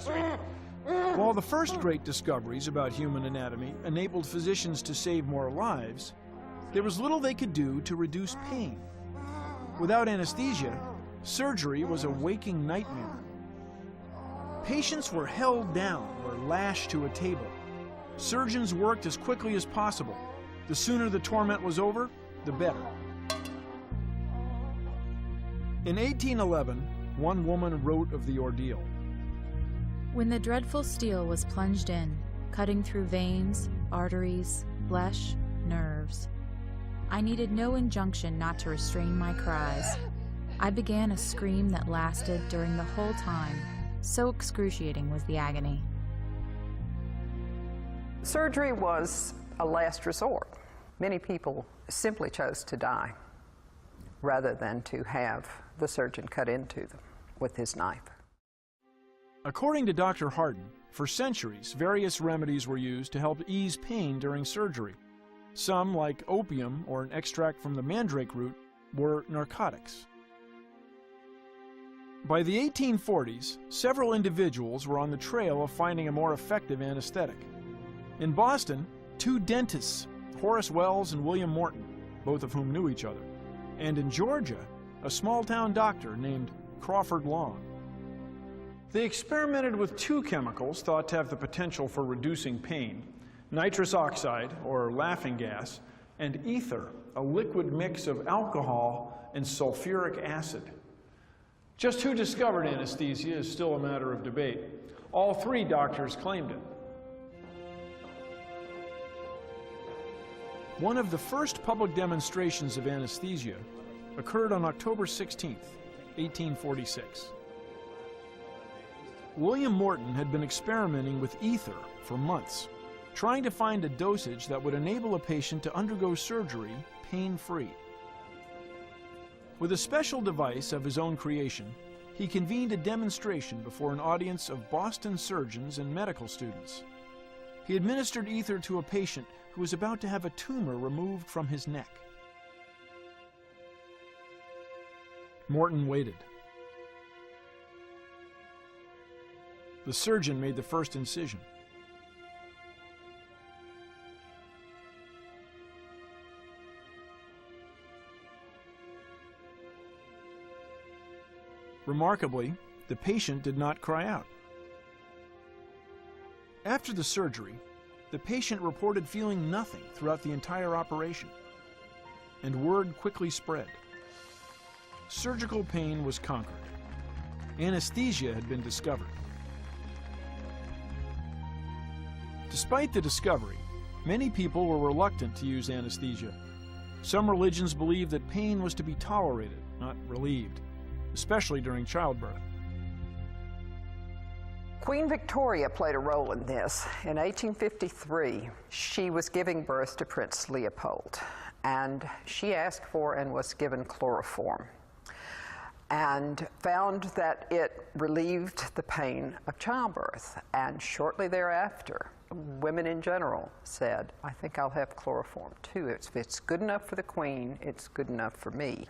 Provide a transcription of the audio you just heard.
While the first great discoveries about human anatomy enabled physicians to save more lives, there was little they could do to reduce pain. Without anesthesia, surgery was a waking nightmare. Patients were held down or lashed to a table. Surgeons worked as quickly as possible. The sooner the torment was over, the better. In 1811, one woman wrote of the ordeal. When the dreadful steel was plunged in, cutting through veins, arteries, flesh, nerves, I needed no injunction not to restrain my cries. I began a scream that lasted during the whole time, so excruciating was the agony. Surgery was a last resort. Many people simply chose to die rather than to have the surgeon cut into them with his knife. According to Dr. Harden, for centuries, various remedies were used to help ease pain during surgery. Some, like opium or an extract from the mandrake root, were narcotics. By the 1840s, several individuals were on the trail of finding a more effective anesthetic. In Boston, two dentists, Horace Wells and William Morton, both of whom knew each other, and in Georgia, a small-town doctor named Crawford Long. They experimented with two chemicals thought to have the potential for reducing pain: nitrous oxide, or laughing gas, and ether, a liquid mix of alcohol and sulfuric acid. Just who discovered anesthesia is still a matter of debate. All three doctors claimed it. One of the first public demonstrations of anesthesia occurred on October 16, 1846. William Morton had been experimenting with ether for months, trying to find a dosage that would enable a patient to undergo surgery pain-free. With a special device of his own creation, he convened a demonstration before an audience of Boston surgeons and medical students. He administered ether to a patient who was about to have a tumor removed from his neck. Morton waited. The surgeon made the first incision. Remarkably, the patient did not cry out. After the surgery, the patient reported feeling nothing throughout the entire operation, and word quickly spread. Surgical pain was conquered. Anesthesia had been discovered. Despite the discovery, many people were reluctant to use anesthesia. Some religions believed that pain was to be tolerated, not relieved, especially during childbirth. Queen Victoria played a role in this. In 1853, she was giving birth to Prince Leopold, and she asked for and was given chloroform, and found that it relieved the pain of childbirth. And shortly thereafter, women in general said, "I think I'll have chloroform too. If it's good enough for the Queen, it's good enough for me."